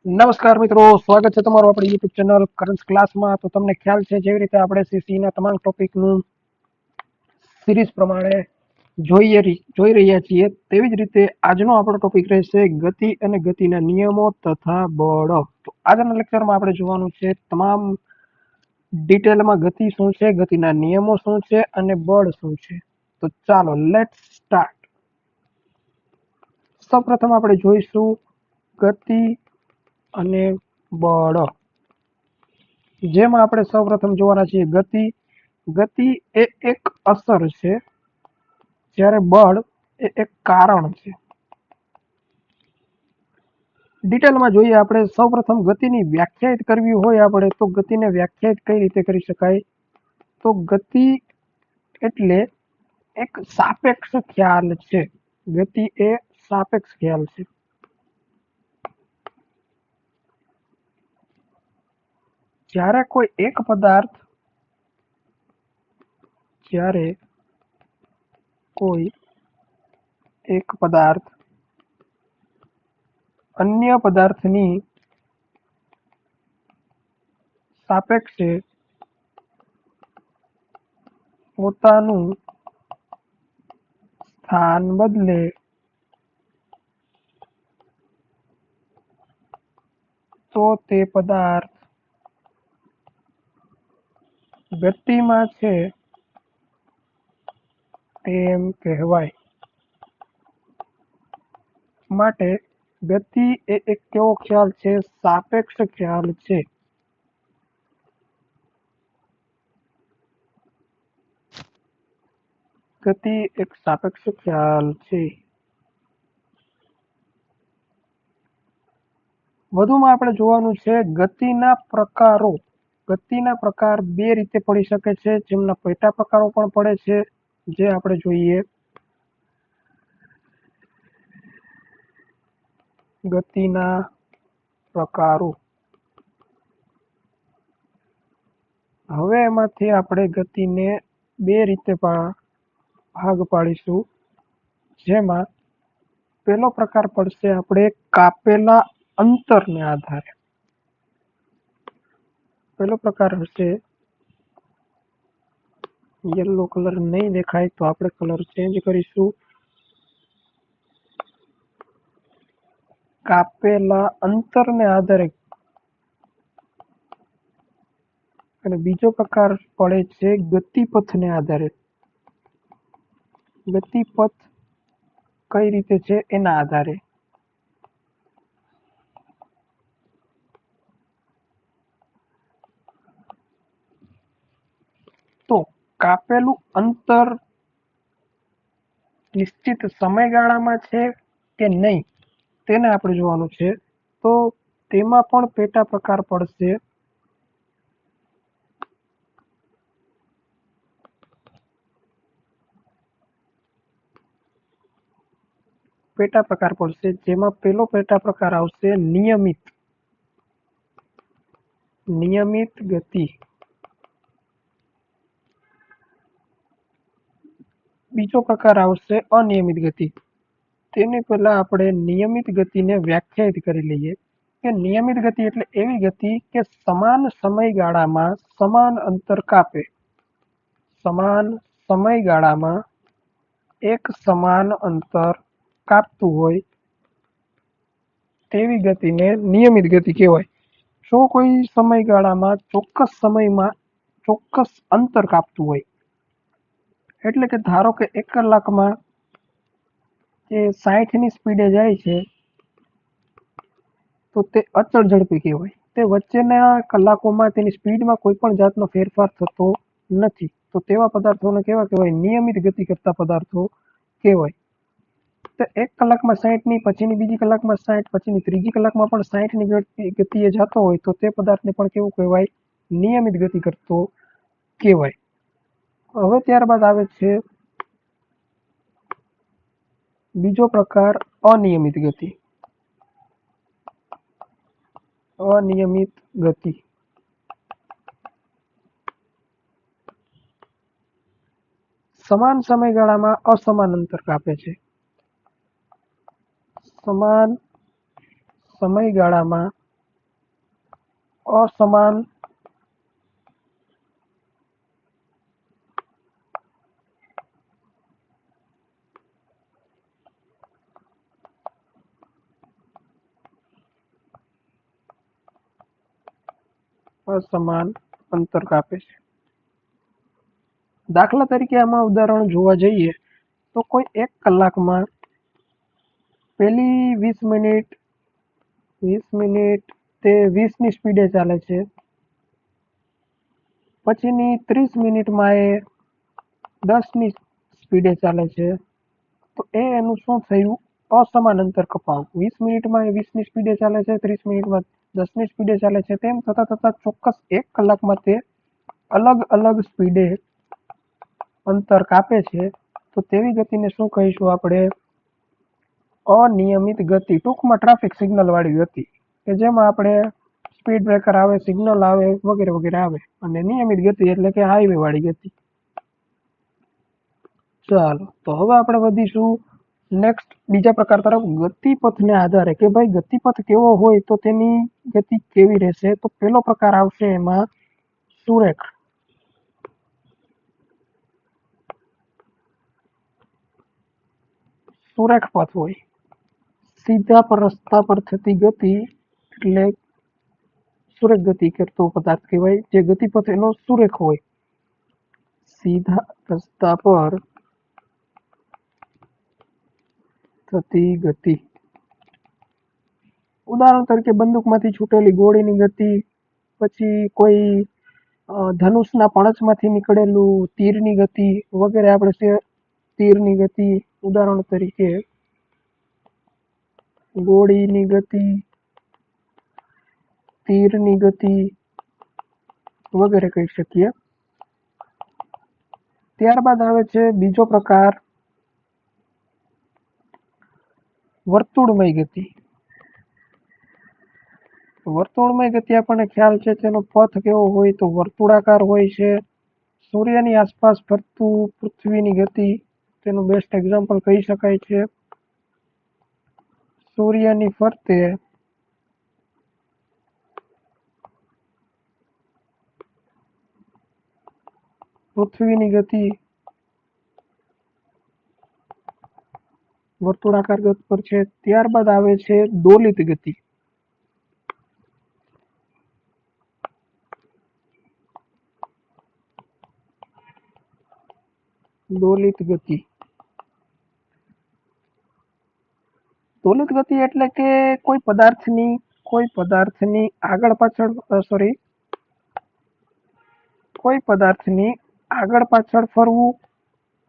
નમસ્કાર મિત્રો, સ્વાગત છે તમારું આપણી યુટ્યુબ ચેનલ કરંટ ક્લાસમાં. તો તમને ખ્યાલ છે જેવી રીતે આપણે સીસીના તમામ ટોપિકનું સિરીઝ પ્રમાણે જોઈ રહ્યા છીએ, તેવી જ રીતે આજનો આપણો ટોપિક રહેશે ગતિ અને ગતિના નિયમો તથા બળ. તો આજના લેક્ચરમાં આપણે જોવાનું છે તમામ ડિટેલમાં ગતિ શું છે, ગતિના નિયમો શું છે અને બળ શું છે. તો ચાલો લેટ્સ સ્ટાર્ટ. સૌપ્રથમ આપણે જોઈશું ગતિ અને બળ. જેમાં આપણે સૌપ્રથમ જોવાના છીએ ગતિ એ એક અસર છે, જ્યારે બળ એ એક કારણ છે. ડિટેલમાં જોઈએ આપણે. સૌપ્રથમ ગતિની વ્યાખ્યાયિત કરવી હોય આપણે તો ગતિને વ્યાખ્યાયિત કઈ રીતે કરી શકાય? તો ગતિ એટલે એક સાપેક્ષ ખ્યાલ છે. ગતિ એ સાપેક્ષ ખ્યાલ છે. જ્યારે કોઈ એક પદાર્થ અન્ય પદાર્થની સાપેક્ષે પોતાનું સ્થાન બદલે તો તે પદાર્થ ગતિમાં છે તેમ કહેવાય. માટે ગતિ એ એક કેવો ખ્યાલ છે? સાપેક્ષ ખ્યાલ છે. ગતિ એક સાપેક્ષ ખ્યાલ છે. વધુમાં આપણે જોવાનું છે ગતિના પ્રકારો. ગતિના પ્રકાર બે રીતે પડી શકે છે, જેમના પેટા પ્રકારો પણ પડે છે, જે આપણે જોઈએ. ગતિના પ્રકારો. હવે એમાંથી આપણે ગતિને બે રીતે ભાગ પાડીશું, જેમાં પહેલો પ્રકાર પડશે આપણે કાપેલા અંતરને આધારે. પહેલો પ્રકાર હશે, યલો કલર નહીં દેખાય તો આપણે કલર ચેન્જ કરીશું. કાપેલા અંતરને આધારે. અને બીજો પ્રકાર પડે છે ગતિપથને આધારે. ગતિપથ કઈ રીતે છે એના આધારે. તો કાપેલું અંતર નિશ્ચિત સમયગાળામાં છે કે નહીં, તેને આપણે જોવાનું છે. તો તેમાં પણ પેટા પ્રકાર પડશે. પેટા પ્રકાર પડશે, જેમાં પેલો પેટા પ્રકાર આવશે નિયમિત ગતિ. બીજો પ્રકાર આવશે અનિયમિત ગતિ. તેની પહેલા આપણે નિયમિત ગતિને વ્યાખ્યાયિત કરી લઈએ કે નિયમિત ગતિ એટલે એવી ગતિ કે સમાન સમયગાળામાં સમાન અંતર કાપે. સમાન સમયગાળામાં એક સમાન અંતર કાપતું હોય તેવી ગતિને નિયમિત ગતિ કહેવાય. જો કોઈ સમયગાળામાં ચોક્કસ સમયમાં ચોક્કસ અંતર કાપતું હોય, એટલે કે ધારો કે 1 કલાકમાં જે 60ની સ્પીડે જાય છે તો તે અચળ ઝડપી કહેવાય. તે વચ્ચેના કલાકોમાં તેની સ્પીડમાં કોઈ પણ જાતનો ફેરફાર થતો નથી. તો તેવા પદાર્થોને કેવા કહેવાય? નિયમિત ગતિ કરતા પદાર્થો કહેવાય. તો 1 કલાકમાં 60ની, પછીની બીજી કલાકમાં 60, પછીની ત્રીજી કલાકમાં પણ 60ની ગતિએ જતો હોય તો તે પદાર્થને પણ કેવું કહેવાય? નિયમિત ગતિ કરતો કહેવાય. હવે ત્યારબાદ આવે છે બીજો પ્રકાર અનિયમિત ગતિ. અનિયમિત ગતિ સમાન સમયગાળામાં અસમાન અંતર કાપે છે. સમાન સમયગાળામાં असमान अंतर कापे छे। दाखला तरीके आमां उदाहरण जोवा जईए तो कोई 1 कलाकमां पेली 20 मिनिट ते 20 ની સ્પીડે ચાલે છે, પછીની 30 મિનિટમાં એ 10 ની સ્પીડે ચાલે છે, તો એ એનું શું થયું? असमान अंतर कपाव। 20 મિનિટમાં એ 20 ની સ્પીડે ચાલે છે, 30 મિનિટમાં 10 ની સ્પીડે ચાલે છે, તેમ થતા થતા ચોક્કસ 1 કલાકમાં તે अलग अलग स्पीडे अंतर कापे छे। तो तेवी गतिने शुं कहीशुं आपणे? अनियमित गति, टूंकमां ट्राफिक सिग्नल वाળી गति के जेमां आपणे स्पीड ब्रेकर आवे, सिग्नल आवे वगैरे वगैरे आवे, अने नियमित गति एटले के हाईवे वाળી गति। चालो तो हवे आपणे वधीशुं नेक्स्ट बीजा प्रकार तरफ, गतिपथने आधारे के भाई गतिपथ केवो होय तो तेनी गति केवी रहेशे। तो पेलो प्रकार आवशे एमां सुरेख। सुरेख पथ होय, सीधा पर रस्ता पर थती गति एटले सुरेख गति करतो पदार्थ कहेवाय। जे गतिपथ एनो सुरेख होय, सीधा रस्ता पर थती गति। उदाहरण तरीके बंदूकमांथी छूटेली गोळीनी गति, पछी कोई धनुषना पणछमांथी निकळेલું तीરની गति वगैरे આપણે तीરની गति। उदाहरण तरीके गोळीनी गति, तीરની गति वगैरे कही શકીએ। ત્યારબાદ આવે છે બીજો પ્રકાર વર્તુળમય ગતિ। વર્તુળમય ગતિ આપણને ખ્યાલ છે તેનો પથ કેવો હોય તો વર્તુળાકાર હોય છે। સૂર્યની આસપાસ ફરતું પૃથ્વીની ગતિ તેનું બેસ્ટ એક્ઝામ્પલ કહી શકાય છે। સૂર્યની ફરતે પૃથ્વીની ગતિ વર્તુળાકાર ગતિ પર છે। ત્યારબાદ આવે છે દોલિત ગતિ। દોલિત ગતિ, દોલિત ગતિ એટલે કે કોઈ પદાર્થની આગળ પાછળ ફરવું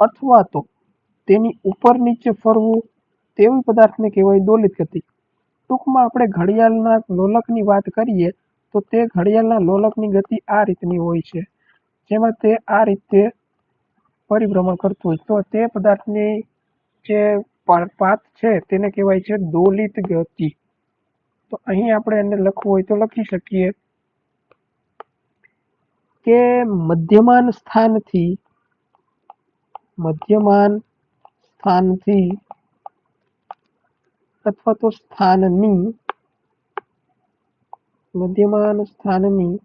અથવા તો તેની ઉપર નીચે ફરવું, તેવી પદાર્થને કહેવાય દોલિત ગતિ। ટૂંકમાં આપણે ઘડિયાળના લોલકની વાત કરીએ તો તે ઘડિયાળના લોલકની ગતિ આ રીતની હોય છે, જેમાં તે આ રીતે પરિભ્રમણ કરતું હોય તો તે પદાર્થની જે પાથ છે તેને કહેવાય છે દોલિત ગતિ। તો અહીં આપણે એને લખવું હોય તો લખી શકીએ કે મધ્યમાન સ્થાનથી અથવા તો મધ્યમાન સ્થાનની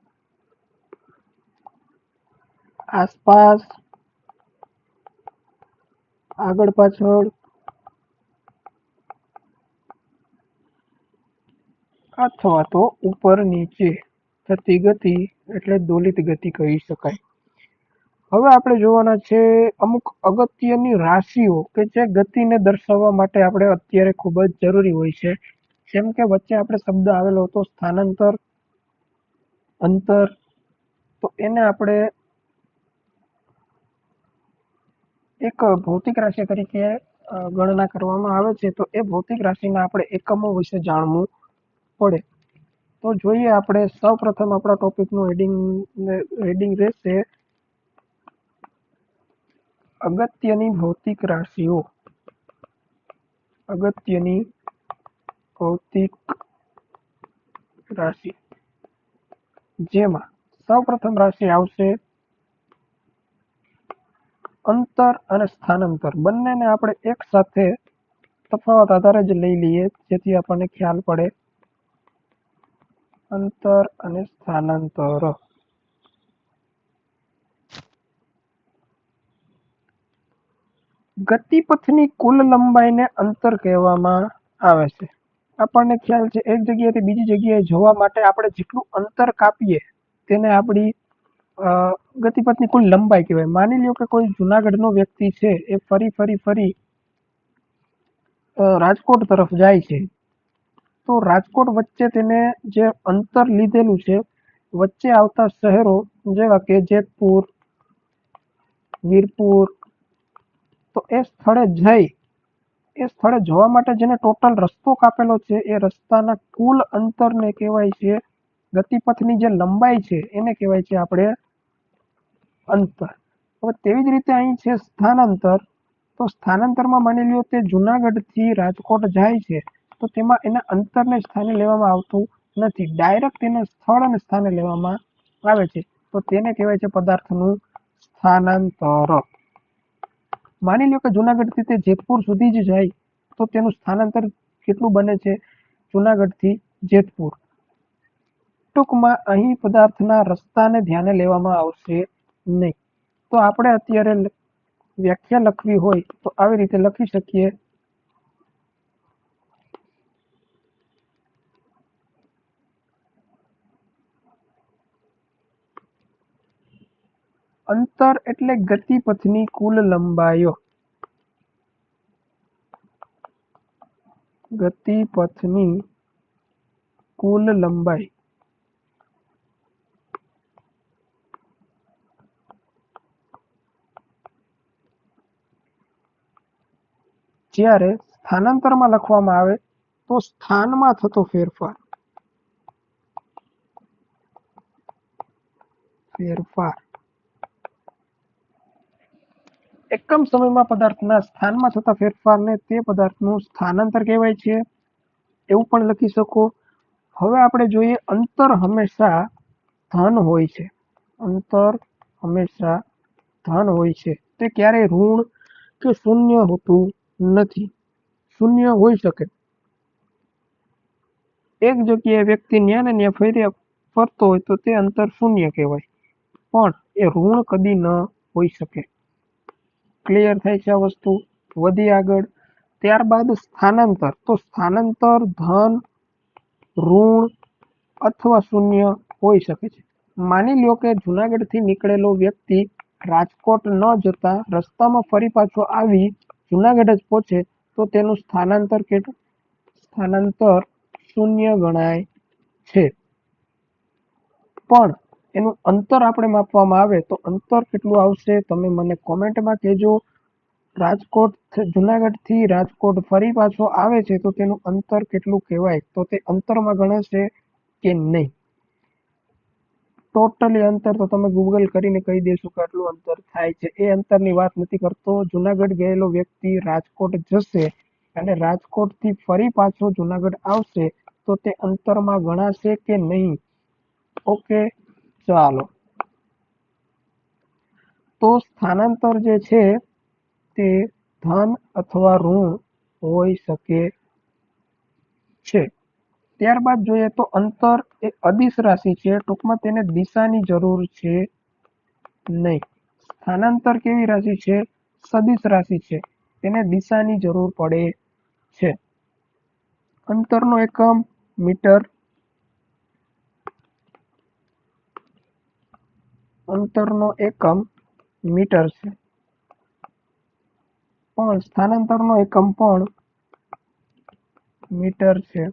આસપાસ, આગળ પાછળ અથવા તો ઉપર નીચે થતી ગતિ એટલે દોલિત ગતિ કહી શકાય। હવે આપણે જોવાના છે અમુક અગત્યની રાશિઓ કે જે ગતિને દર્શાવવા માટે આપણે અત્યારે ખૂબ જ જરૂરી હોય છે। જેમ કે વચ્ચે આપણે શબ્દ આવેલો હતો સ્થાનાંતર, અંતર, તો એને આપણે એક ભૌતિક રાશિ તરીકે ગણના કરવામાં આવે છે। તો એ ભૌતિક રાશિના આપણે એકમો વિશે જાણવું પડે। તો જોઈએ આપણે સૌપ્રથમ આપણા ટોપિકનું હેડિંગ રહેશે અગત્યની ભૌતિક રાશિઓ। અગત્યની ભૌતિક રાશિ, જેમાં સૌપ્રથમ રાશિ આવશે અંતર અને સ્થાનાંતર। બંનેને આપણે એક સાથે તફાવત આધારે જ લઈ લઈએ જેથી આપણને ખ્યાલ પડે। અંતર અને સ્થાનાંતર. ગતિપથની કુલ લંબાઈને અંતર કહેવામાં આવે છે. આપણને ખ્યાલ છે એક જગ્યાએથી બીજી જગ્યાએ જવા માટે આપણે જેટલું અંતર કાપીએ તેને આપણી ગતિપથની કુલ લંબાઈ કહેવાય. માની લ્યો કે કોઈ જુનાગઢનો વ્યક્તિ છે એ ફરી રાજકોટ તરફ જાય છે, તો રાજકોટ વચ્ચે તેને જે અંતર લીધેલું છે વચ્ચે આવતા શહેરો જેવા કે જેતપુર, વીરપુર, તો એ સ્થળે જવા માટે જેને ટોટલ રસ્તો કાપેલો છે એ રસ્તાના કુલ અંતરને કહેવાય છે, ગતિપથની જે લંબાઈ છે એને કહેવાય છે આપણે અંતર. હવે તેવી જ રીતે અહીં છે સ્થાનાંતર. તો સ્થાનાંતરમાં માની લ્યો તે જુનાગઢથી રાજકોટ જાય છે, તો તેમાં એના અંતરને સ્થાને લેવામાં આવતું નથી, ડાયરેક્ટ તેના સ્થળ અને સ્થાને લેવામાં આવે છે, તો તેને કહેવાય છે પદાર્થનું સ્થાનાંતર. માની લ્યો કે જુનાગઢથી તે જેતપુર સુધી જ જાય તો તેનું સ્થાનાંતર કેટલું બને છે? જુનાગઢથી જેતપુર. ટૂંકમાં અહીં પદાર્થના રસ્તાને ધ્યાને લેવામાં આવશે નહીં. તો આપણે અત્યારે વ્યાખ્યા લખવી હોય તો આવી રીતે લખી શકીએ. અંતર એટલે ગતિપથની કુલ લંબાઈ. ગતિપથની કુલ લંબાઈ. જ્યારે સ્થાનાંતરમાં લખવામાં આવે તો સ્થાનમાં થતો ફેરફાર. એકમ સમયમાં પદાર્થના સ્થાનમાં થતા ફેરફારને તે પદાર્થનું સ્થાનાંતર કહેવાય છે, એવું પણ લખી શકો. હવે આપણે જોઈએ અંતર હંમેશા ધન હોય છે. અંતર હંમેશા ધન હોય છે, તે ક્યારેય ઋણ કે શૂન્ય હોતું નથી. શૂન્ય હોઈ શકે. એક જગ્યાએ વ્યક્તિ ન્યા ને ન્યા ફરતો હોય તો તે અંતર શૂન્ય કહેવાય, પણ એ ઋણ કદી ન હોઈ શકે. ક્લિયર થાય છે આ વસ્તુ? વધી આગળ. ત્યારબાદ સ્થાનાંતર. તો સ્થાનાંતર ધન, ઋણ અથવા શૂન્ય હોઈ શકે છે. માની લ્યો કે જુનાગઢથી નીકળેલો વ્યક્તિ રાજકોટ ન જતા રસ્તામાં ફરી પાછો આવી જુનાગઢ જ પહોંચે તો તેનું સ્થાનાંતર શૂન્ય ગણાય છે. પણ એનું અંતર આપણે માપવામાં આવે તો અંતર કેટલું આવશે તમે મને કોમેન્ટમાં કહેજો. જુનાગઢથી રાજકોટ ફરી પાછો આવે છે તો તેનું અંતર કેટલું કહેવાય? તો તે અંતરમાં ગણાશે કે નહીં? ટોટલી અંતર તો તમે ગૂગલ કરીને કહી દેશો કે આટલું અંતર થાય છે. એ અંતરની વાત નથી કરતો. જુનાગઢ ગયેલો વ્યક્તિ રાજકોટ જશે અને રાજકોટથી ફરી પાછો જુનાગઢ આવશે તો તે અંતરમાં ગણાશે કે નહીં? ઓકે, ચાલો. તો સ્થાનાંતર જે છે તે ધન અથવા ઋણ હોઈ શકે છે. ત્યારબાદ જોઈએ તો અંતર એ અદિશ રાશિ છે, ટૂંકમાં તેને દિશાની જરૂર છે નહીં. સ્થાનાંતર કેવી રાશિ છે? સદિશ રાશિ છે, તેને દિશાની જરૂર પડે છે. અંતરનો એકમ મીટર. અંતરનો એકમ મીટર છે, પણ સ્થાનાંતરનો એકમ પણ મીટર છે.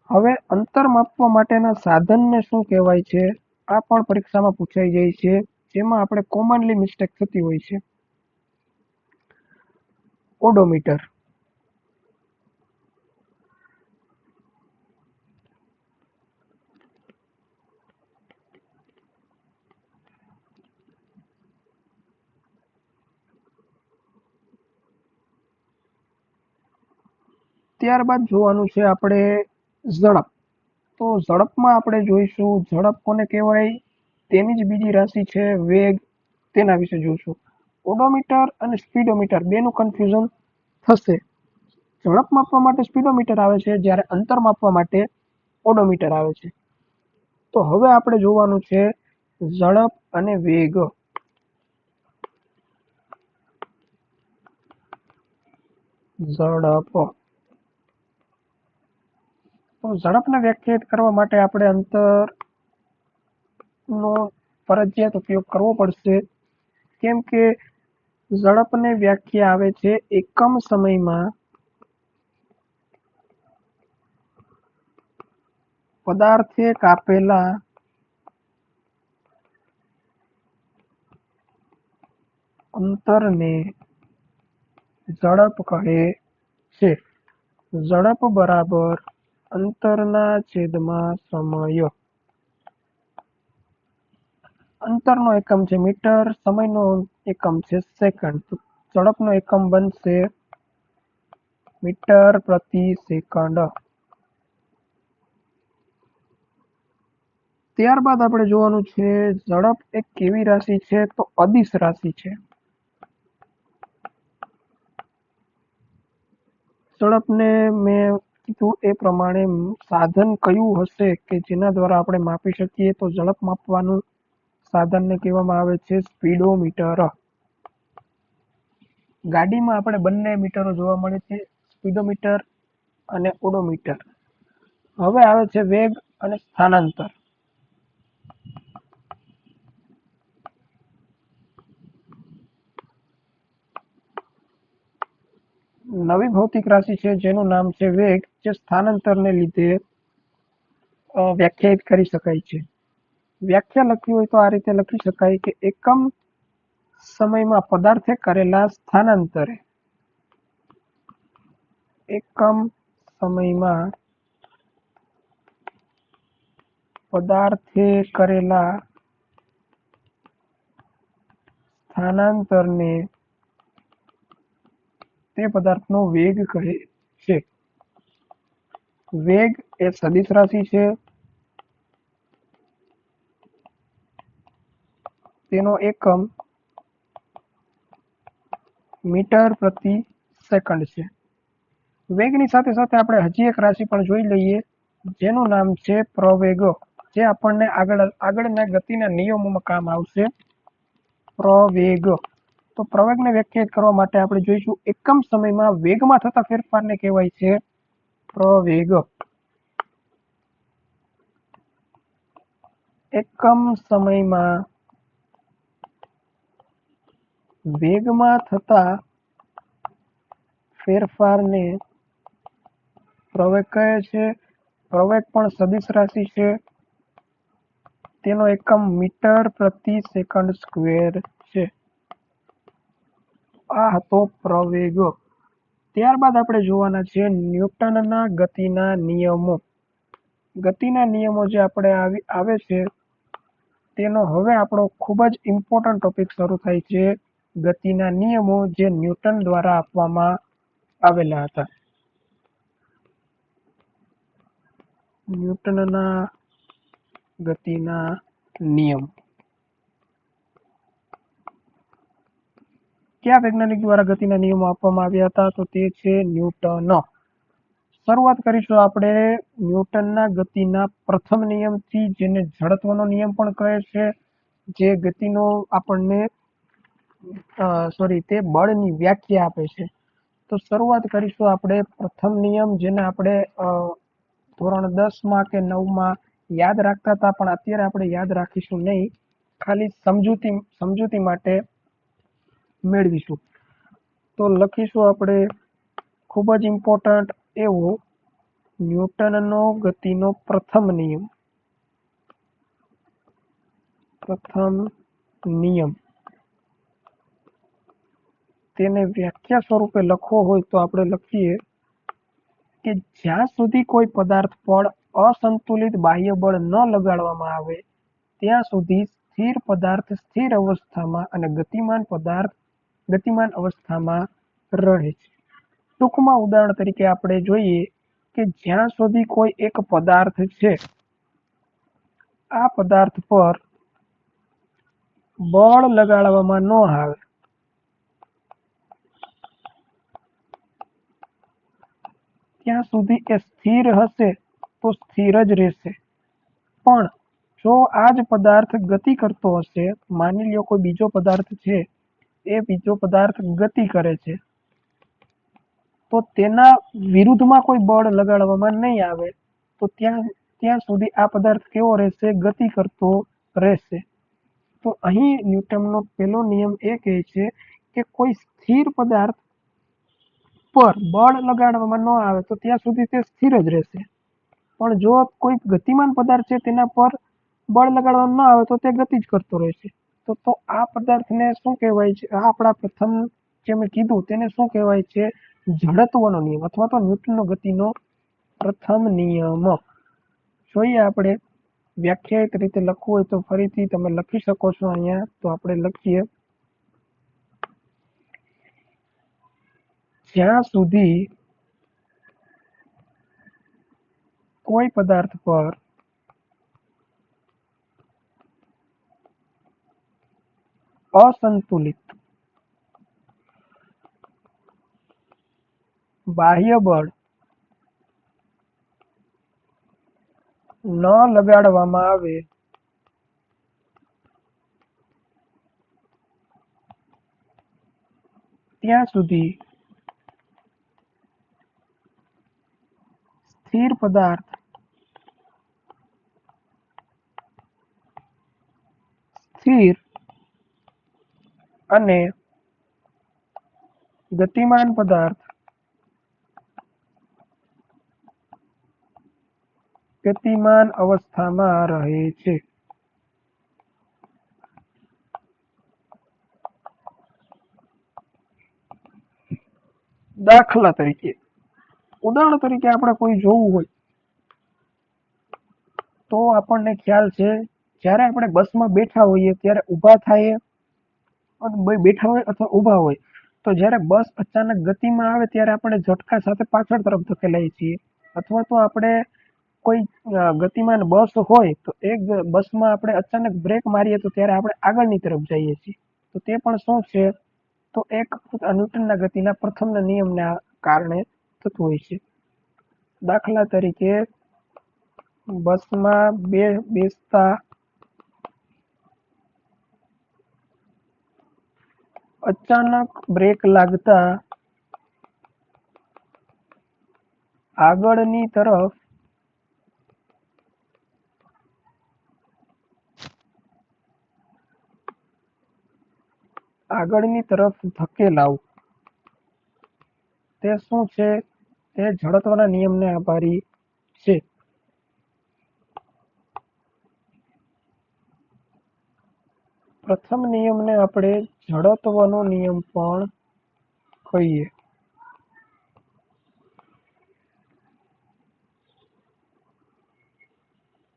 હવે અંતર માપવા માટેના સાધનને શું કહેવાય છે? આ પણ પરીક્ષામાં પૂછાઈ જાય છે, જેમાં આપણે કોમનલી મિસ્ટેક થતી હોય છે. ઓડોમીટર. ત્યારબાદ જોવાનું છે આપણે ઝડપ. તો ઝડપમાં આપણે જોઈશું ઝડપ કોને કહેવાય, તેની જ બીજી રાશિ છે વેગ, તેના વિશે જોઈશું. ઓડોમીટર અને સ્પીડોમીટર બેનું કન્ફ્યુઝન થશે. ઝડપ માપવા માટે સ્પીડોમીટર આવે છે, જ્યારે અંતર માપવા માટે ઓડોમીટર આવે છે। તો હવે આપણે જોવાનું છે ઝડપ અને વેગ। ઝડપ, તો ઝડપને વ્યાખ્યાયિત કરવા માટે આપણે અંતરનો ફરજિયાત ઉપયોગ કરવો પડશે, કેમ કે ઝડપને વ્યાખ્યા આવે છે એકમ સમયમાં પદાર્થે કાપેલા અંતરને ઝડપ કહે છે। ઝડપ બરાબર અંતરના છેદમાં સમય। અંતરનો એકમ છે મીટર, સમયનો એકમ છે સેકન્ડ, તો ઝડપનો એકમ બનશે મીટર પ્રતિ સેકન્ડ। ત્યારબાદ આપણે જોવાનું છે ઝડપ એક કેવી રાશિ છે, તો અદિશ રાશિ છે। ઝડપને મેં કીધું એ પ્રમાણે સાધન કયું હશે કે જેના દ્વારા આપણે માપી શકીએ, તો ઝડપ માપવાનું સાધનને કહેવામાં આવે છે સ્પીડોમીટર। ગાડીમાં આપણે બંને મીટરો જોવા મળે છે, સ્પીડોમીટર અને ઓડોમીટર। હવે આવે છે વેગ અને સ્થાનાંતર। નવી ભૌતિક રાશિ છે જેનું નામ છે વેગ, જે સ્થાનાંતરને લીધે વ્યાખ્યાયિત કરી શકાય છે। વ્યાખ્યા લખવી હોય તો આ રીતે લખી શકાય કે એકમ સમયમાં પદાર્થે કરેલા સ્થાનાંતરે, એકમ સમયમાં પદાર્થે કરેલા સ્થાનાંતરને તે પદાર્થનો વેગ કહે છે। વેગ એ સદિશ રાશિ છે, તેનો એકમ મીટર પ્રતિ સેકન્ડ છે। વેગની સાથે સાથે આપણે હજી એક રાશિ પણ જોઈ લઈએ જેનું નામ છે પ્રવેગ, જે આપણને આગળના ગતિના નિયમોમાં કામ આવશે। પ્રવેગ, તો પ્રવેગને વ્યાખ્યાયિત કરવા માટે આપણે જોઈશું એકમ સમયમાં વેગમાં થતા ફેરફારને કહેવાય છે પ્રવેગ। એકમ સમયમાં વેગમાં થતા ફેરફારને પ્રવેગ કહે છે। પ્રવેગ પણ સદિશ રાશિ છે, તેનો એકમ મીટર પ્રતિ સેકન્ડ સ્ક્વેર છે। આ હતો પ્રવેગ। ત્યારબાદ આપણે જોવાના છે ન્યૂટનના ગતિના નિયમો। ગતિના નિયમો જે આપણે આવે છે તેનો હવે આપણો ખૂબ જ ઇમ્પોર્ટન્ટ ટોપિક શરૂ થાય છે, ગતિના નિયમો જે ન્યૂટન દ્વારા આપવામાં આવેલા હતા। ન્યૂટનના ગતિના નિયમ કયા વૈજ્ઞાનિક દ્વારા ગતિના નિયમો આપવામાં આવ્યા હતા, તો તે છે ન્યૂટન। શરૂઆત કરીશું આપણે ન્યૂટનના ગતિના પ્રથમ નિયમથી, જેને જડત્વનો નિયમ પણ કહે છે, જે ગતિનો આપણને તે બળની વ્યાખ્યા આપે છે। તો શરૂઆત કરીશું આપણે પ્રથમ નિયમ, જેને આપણે ધોરણ 10માં કે 9માં યાદ રાખતા હતા, પણ અત્યારે આપણે યાદ રાખીશું નહીં, ખાલી સમજૂતી માટે મેળવીશું। તો લખીશું આપણે ખૂબ જ ઇમ્પોર્ટન્ટ એવો ન્યૂટનનો ગતિનો પ્રથમ નિયમ। પ્રથમ નિયમ, તેને વ્યાખ્યા સ્વરૂપે લખવો હોય તો આપણે લખીએ કે જ્યાં સુધી કોઈ પદાર્થ પર અસંતુલિત બાહ્ય બળ ન લગાડવામાં આવે ત્યાં સુધી સ્થિર પદાર્થ સ્થિર અવસ્થામાં અને ગતિમાન પદાર્થ ગતિમાન અવસ્થામાં રહે છે। ટૂંકમાં ઉદાહરણ તરીકે આપણે જોઈએ કે જ્યાં સુધી કોઈ એક પદાર્થ છે, આ પદાર્થ પર બળ લગાડવામાં ન આવે ત્યાં સુધી એ સ્થિર હશે તો સ્થિર જ રહેશે। પણ જો આ જ પદાર્થ ગતિ કરતો હશે, માની લ્યો કોઈ બીજો પદાર્થ છે, એ બીજો પદાર્થ ગતિ કરે છે, તો તેના વિરુદ્ધમાં કોઈ બળ લગાડવામાં નહીં આવે, તો ત્યાં સુધી આ પદાર્થ કેવો રહેશે? ગતિ કરતો રહેશે। તો અહીં ન્યૂટનનો પહેલો નિયમ એ કહે છે કે કોઈ સ્થિર પદાર્થ પર બળ લગાડવામાં ન આવે તો ત્યાં સુધી તે સ્થિર જ રહેશે, પણ જો કોઈ ગતિમાન પદાર્થ છે તેના પર બળ લગાડવામાં ન આવે તો તે ગતિ જ કરતો રહેશે। તો આ પદાર્થને શું કહેવાય છે? આ આપણા પ્રથમ જે મેં કીધું તેને શું કહેવાય છે? જડત્વનો નિયમ અથવા તો ન્યૂટનનો ગતિનો પ્રથમ નિયમ। જોઈએ આપણે વ્યાખ્યાયિત રીતે લખવું હોય તો ફરીથી તમે લખી શકો છો અહીંયા। તો આપણે લખીએ, જ્યાં સુધી કોઈ પદાર્થ પર અસંતુલિત બાહ્ય બળ ન લગાડવામાં આવે ત્યાં સુધી સ્થિર પદાર્થ સ્થિર અને ગતિમાન પદાર્થ ગતિમાન અવસ્થામાં રહે છે। દાખલા તરીકે, ઉદાહરણ તરીકે આપણે કોઈ જોવું હોય તો આપણને ખ્યાલ છે, જ્યારે આપણે બસમાં બેઠા હોઈએ ત્યારે ઊભા થાય, બેઠા હોય અથવા ઊભા હોય, તો જ્યારે બસ અચાનક ગતિમાં આવે ત્યારે આપણે ઝટકા સાથે પાછળ તરફ ધકેલાઈએ છીએ, અથવા તો આપણે કોઈ ગતિમાન બસ હોય તો એક બસમાં આપણે અચાનક બ્રેક મારીએ તો ત્યારે આપણે આગળની તરફ જઈએ છીએ। તો તે પણ શું છે? તો એક ન્યૂટનના ગતિના પ્રથમના નિયમના કારણે થતું હોય છે। દાખલા તરીકે બસમાં બેસતા અચાનક બ્રેક લાગતા આગળની તરફ ધકેલાવું, તે શું છે? તે જડત્વના નિયમને આભારી છે। પ્રથમ નિયમને આપણે જડત્વનો નિયમ પણ કહીએ।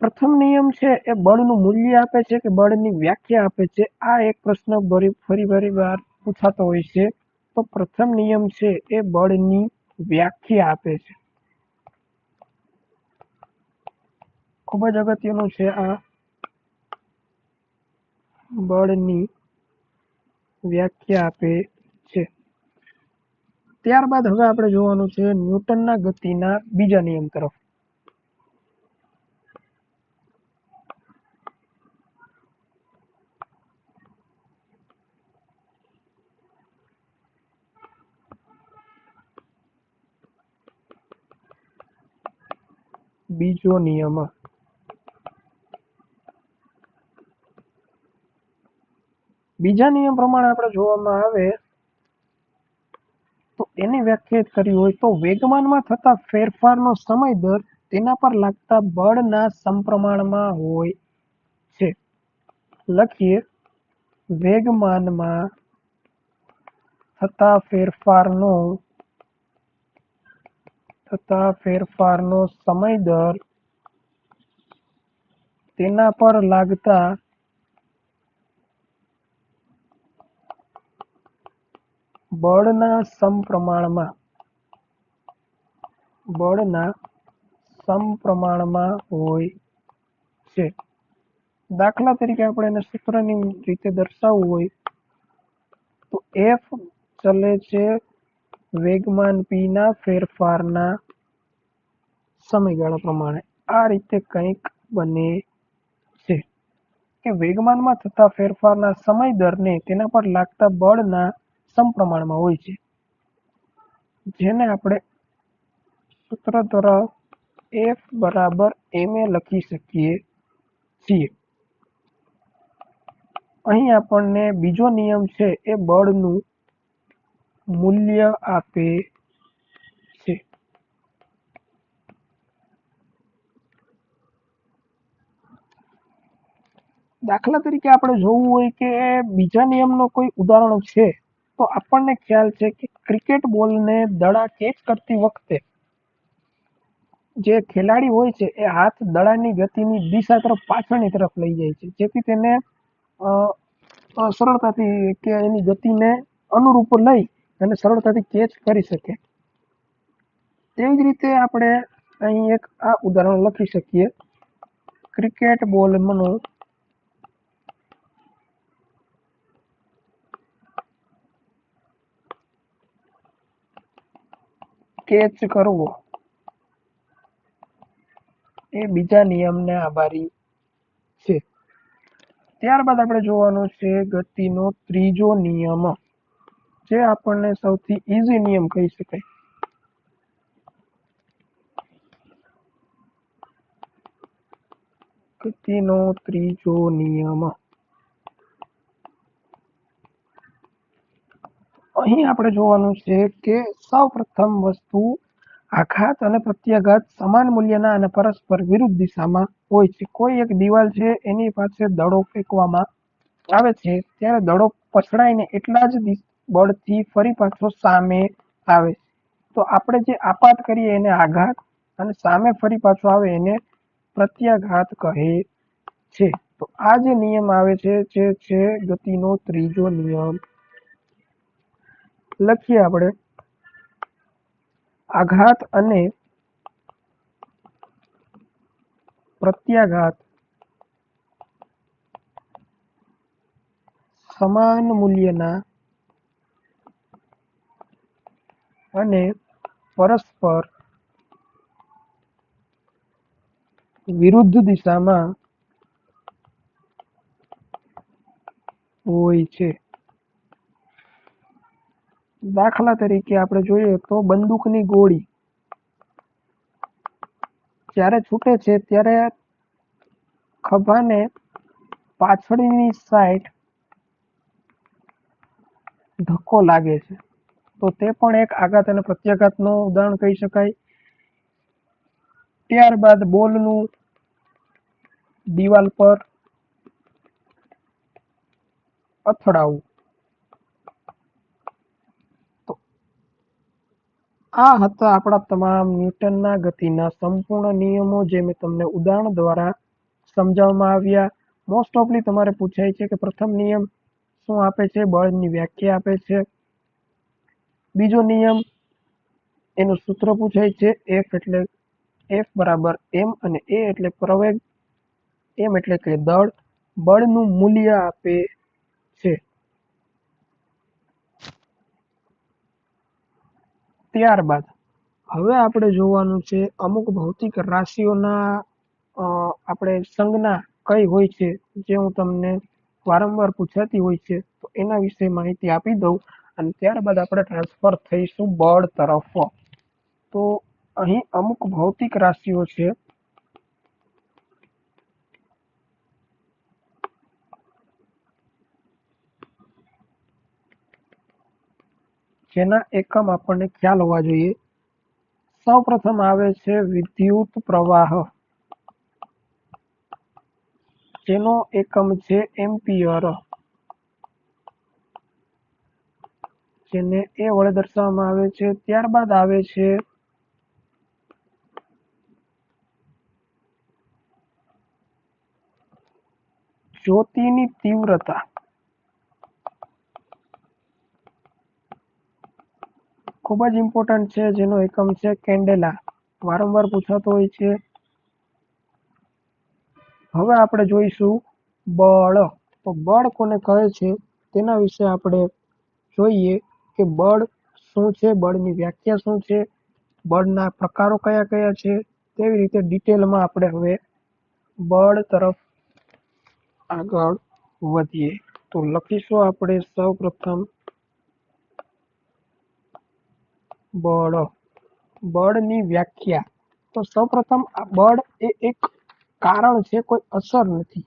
પ્રથમ નિયમ છે એ બળનું મૂલ્ય આપે છે કે બળની વ્યાખ્યા આપે છે? આ એક પ્રશ્ન ફરી વાર પૂછાતો હોય છે। તો પ્રથમ નિયમ છે એ બળની વ્યાખ્યા આપે છે। ખૂબ જ અગત્યનું છે આ, બળની વ્યાખ્યા આપે છે। ત્યારબાદ હવે આપણે જોવાનું છે ન્યૂટનના ગતિના બીજા નિયમ તરફ। બીજો નિયમ, બીજા નિયમ પ્રમાણે આપણે જોવામાં આવે તો એની વ્યાખ્યાયિત કરી હોય તો વેગમાનમાં થતા ફેરફારનો સમય દર તેના પર લાગતા બળના સમપ્રમાણમાં હોય છે। લખીએ, વેગમાનમાં થતા ફેરફારનો સમય દર તેના પર લાગતા બળના સમપ્રમાણમાં હોય છે। દાખલા તરીકે આપણે એને સૂત્રની રીતે દર્શાવવું હોય તો F ચલે છે વેગમાન p ના ફેરફારના સમયગાળા પ્રમાણે। આ રીતે કંઈક બને છે કે વેગમાનમાં થતા ફેરફારના સમય દરને તેના પર લાગતા બળના સમપ્રમાણમાં હોય છે, જેને આપણે સૂત્ર દ્વારા F બરાબર ma લખી શકીએ છીએ. અહીં આપણને બીજો નિયમ છે એ બળનું મૂલ્ય આપે છે. દાખલા તરીકે આપણે જોવું હોય કે બીજા નિયમનો કોઈ ઉદાહરણ છે તો આપણને ખ્યાલ છે કે ક્રિકેટ બોલને દડા કેચ કરતી વખતે જે ખેલાડી હોય છે એ હાથ દડાની ગતિની દિશા તરફ પાછળની તરફ લઈ જાય છે, જેથી તેને સરળતાથી કે એની ગતિને અનુરૂપ લઈ અને સરળતાથી કેચ કરી શકે. તેવી જ રીતે આપણે અહીં એક આ ઉદાહરણ લખી શકીએ. ક્રિકેટ બોલનો કેચ કરવો એ બીજા નિયમને આભારી છે. ત્યારબાદ આપણે જોવાનું છે ગતિનો ત્રીજો નિયમ, જે આપણને સૌથી ઈઝી નિયમ કહી શકાય. ગતિનો ત્રીજો નિયમ. અહીં આપણે જોવાનું છે કે સૌ પ્રથમ વસ્તુ આઘાત અને પ્રત્યાઘાત સમાન મૂલ્યના અને પરસ્પર વિરુદ્ધ દિશામાં હોય છે. કોઈ એક દિવાલ છે એની પાસે દડો ફેંકવામાં આવે છે, ત્યારે દડો પછડાઈને એટલા જ બળથી ફરી પાછો સામે આવે. તો આપણે જે આપાત કરીએ એને આઘાત અને સામે ફરી પાછો આવે એને પ્રત્યાઘાત કહે છે. તો આ જે નિયમ આવે છે જે છે ગતિનો ત્રીજો નિયમ. લખીએ આપણે. આઘાત અને પ્રત્યાઘાત સમાન મૂલ્યના અને પરસ્પર વિરુદ્ધ દિશામાં હોય છે. દાખલા તરીકે આપણે જોઈએ તો બંદૂકની ગોળી જ્યારે છૂટે છે ત્યારે ખભાને પાછળની સાઈડ ધક્કો લાગે છે, તો તે પણ એક આઘાત અને પ્રત્યાઘાતનું ઉદાહરણ કહી શકાય. ત્યારબાદ બોલનું દિવાલ પર અથડાવું. તો આ હતા આપણા તમામ ન્યૂટનના ગતિના સંપૂર્ણ નિયમો, જે મેં તમને ઉદાહરણ દ્વારા સમજાવવામાં આવ્યા. મોસ્ટ ઓફલી તમારે પૂછાય છે કે પ્રથમ નિયમ શું આપે છે, બળની વ્યાખ્યા આપે છે. બીજો નિયમ એનું સૂત્ર પૂછાય છે, F બરાબર m અને a એટલે પ્રવેગ, m એટલે કે દળ, બળનું મૂલ્ય આપે છે. ત્યારબાદ હવે આપણે જોવાનું છે અમુક ભૌતિક રાશિઓના આપણે સંજ્ઞા કઈ હોય છે, જે હું તમને વારંવાર પૂછાતી હોય છે, તો એના વિશે માહિતી આપી દઉં અને ત્યારબાદ આપણે ટ્રાન્સફર થઈશું બળ તરફ. તો અહીં અમુક ભૌતિક રાશિઓ છે જેના એકમ આપણને ખ્યાલ હોવા જોઈએ. સૌ પ્રથમ આવે છે વિદ્યુત પ્રવાહ, જેનો એકમ છે એમ્પિયર, જેને એ વડે દર્શાવવામાં આવે છે. ત્યારબાદ આવે છે જ્યોતિની તીવ્રતા, ખૂબ જ ઇમ્પોર્ટન્ટ છે, જેનો એકમ છે કેન્ડેલા, વારંવાર પૂછાતો હોય છે. હવે આપણે જોઈશું બળ. તો બળ કોને કહે છે તેના વિશે આપણે જોઈએ કે બળ શું છે, બળની વ્યાખ્યા શું છે, બળના પ્રકારો કયા કયા છે. તેવી રીતે ડિટેલમાં આપણે હવે બળ તરફ આગળ વધીએ. તો લખીશું આપણે સૌપ્રથમ બળ. બળની વ્યાખ્યા. તો સૌપ્રથમ આ બળ એ એક કારણ છે, કોઈ અસર નથી.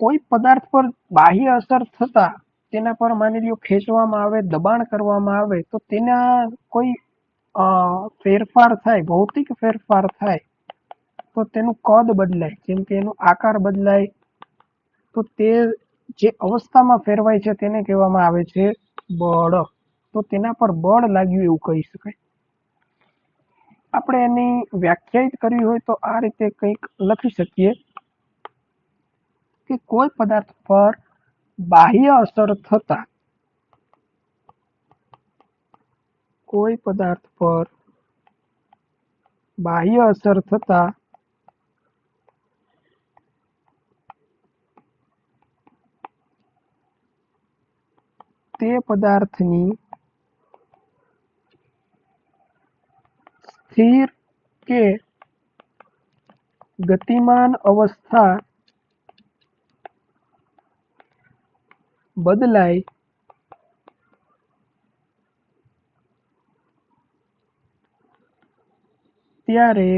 કોઈ પદાર્થ પર બાહ્ય અસર થતા તેના પર માની લ્યો ખેંચવામાં આવે, દબાણ કરવામાં આવે તો તેના કોઈ ફેરફાર થાય, ભૌતિક ફેરફાર થાય તો તેનું કદ બદલાય, જેમ કે એનો આકાર બદલાય, તો તે જે અવસ્થામાં ફેરવાય છે તેને કહેવામાં આવે છે બળ. તો તેના પર બળ લાગ્યું એવું કહી શકાય. આપણે એની વ્યાખ્યાયિત કરવી હોય તો આ રીતે કંઈક લખી શકીએ કે કોઈ પદાર્થ પર બાહ્ય અસર થતા, કોઈ પદાર્થ પર બાહ્ય અસર થતા તે પદાર્થની સ્થિર કે ગતિમાન અવસ્થા બદલાય ત્યારે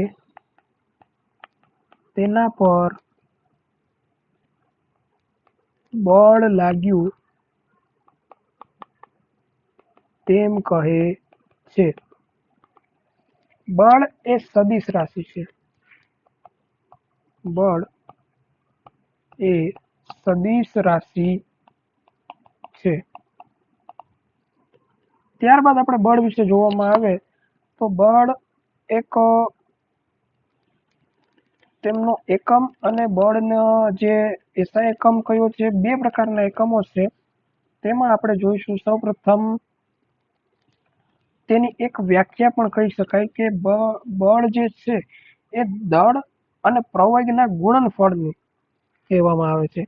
તેના પર બળ લાગ્યું તેમ કહે છે. બળ એ સદિશ રાશિ છે. બળ એ સદિશ રાશિ છે. ત્યારબાદ આપણે બળ વિશે જોવામાં આવે તો બળ એક તેમનો એકમ અને બળનો જે SI એકમ કયો છે, બે પ્રકારના એકમો છે. તેમાં આપણે જોઈશું સૌપ્રથમ તેની એક વ્યાખ્યા પણ કહી શકાય કે બળ જે છે એ દળ અને પ્રવેગના ગુણનફળને કહેવામાં આવે છે.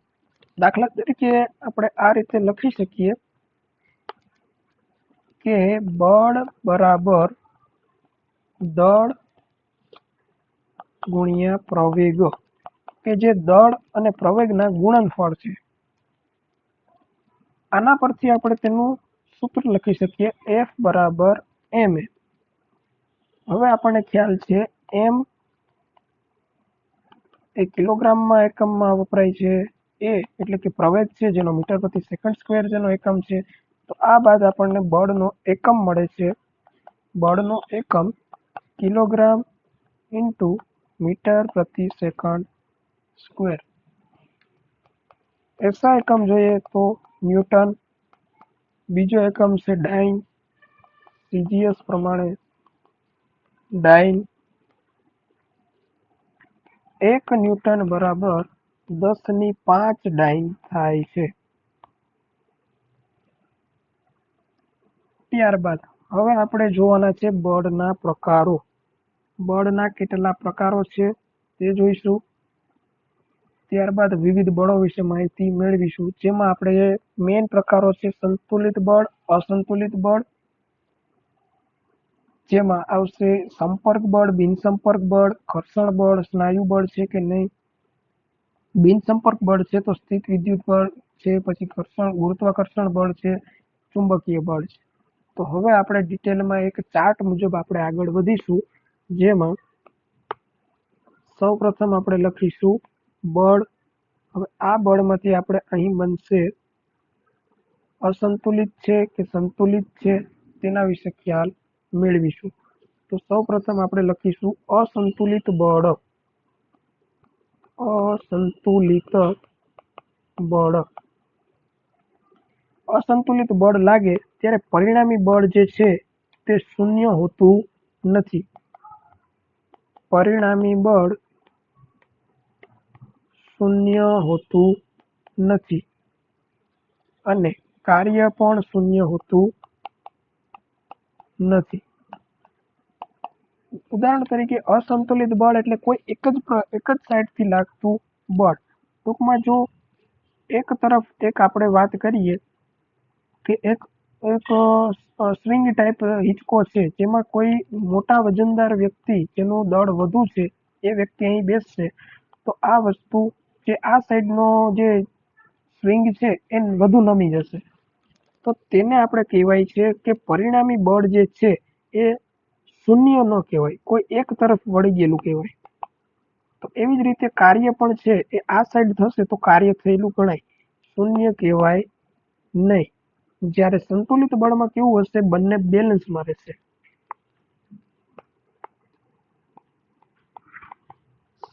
દાખલા તરીકે આપણે આ રીતે લખી શકીએ કે બળ બરાબર દળ ગુણ્યા પ્રવેગ, કે જે દળ અને પ્રવેગના ગુણનફળ છે. આના પરથી આપણે તેનું સૂત્ર લખી શકીએ F બરાબર ma. હવે આપણને ખ્યાલ છે m એ કિલોગ્રામમાં એકમમાં વપરાય છે, એ એટલે કે પ્રવેગ છે જેનો મીટર પ્રતિ સેકન્ડ સ્ક્વેર જેનો એકમ છે. તો આ બાદ આપણને બળનો એકમ મળે છે. બળનો એકમ કિલોગ્રામ ઇન્ટુ મીટર પ્રતિ સેકન્ડ સ્ક્વેર. SI એકમ જોઈએ તો ન્યૂટન, બીજો એકમ છે ડાઇન, CGS પ્રમાણે ડાઇન. 1 ન્યૂટન બરાબર 10⁵ ડાઇન થાય છે. ત્યારબાદ હવે આપણે જોવાના છે બળના પ્રકારો. બળના કેટલા પ્રકારો છે તે જોઈશું. ત્યારબાદ વિવિધ બળો વિશે માહિતી મેળવીશું, જેમાં આપણે મેઇન પ્રકારો છે સંતુલિત બળ, અસંતુલિત બળ, જેમાં આવશે સંપર્ક બળ, બિનસંપર્ક બળ, ઘર્ષણ બળ, સ્નાયુ બળ છે કે નહીં. બિનસંપર્ક બળ છે તો સ્થિત વિદ્યુત બળ છે, પછી ગુરુત્વાકર્ષણ બળ છે, ચુંબકીય બળ છે. તો હવે આપણે ડિટેલમાં એક ચાર્ટ મુજબ આપણે આગળ વધીશું, જેમાં સૌપ્રથમ આપણે લખીશું બળ. હવે આ બળમાંથી આપણે અહીં બનશે અસંતુલિત છે કે સંતુલિત છે તેના વિશે ખ્યાલ મેળવીશું. તો સૌપ્રથમ આપણે લખીશું અસંતુલિત બળ. અસંતુલિત બળ. અસંતુલિત બળ લાગે ત્યારે પરિણામી બળ જે છે તે શૂન્ય હોતું નથી. પરિણામી બળ શૂન્ય હોતું નથી અને કાર્ય પણ શૂન્ય હોતું નથી. ઉદાહરણ તરીકે અસંતુલિત બળ એટલે કોઈ એક જ સાઈડથી લાગતું બળ. ટૂંકમાં જો એક તરફ એક આપણે વાત કરીએ કે એક એક સ્વિંગ ટાઈપ હિંચકો છે, જેમાં કોઈ મોટા વજનદાર વ્યક્તિ જેનું દળ વધુ છે એ વ્યક્તિ અહીં બેસશે તો આ વસ્તુ જે આ સાઈડનો જે સ્વિંગ છે એ વધુ નમી જશે, તો તેને આપણે કહેવાય છે કે પરિણામી બળ જે છે એ શૂન્ય ન કહેવાય, કોઈ એક તરફ વળી ગયેલું કહેવાય. તો એવી જ રીતે કાર્ય પણ છે એ આ સાઈડ થશે તો કાર્ય થયેલું ગણાય, શૂન્ય કહેવાય નહીં. જ્યારે સંતુલિત બળમાં કેવું હશે, બંને બેલેન્સમાં રહેશે.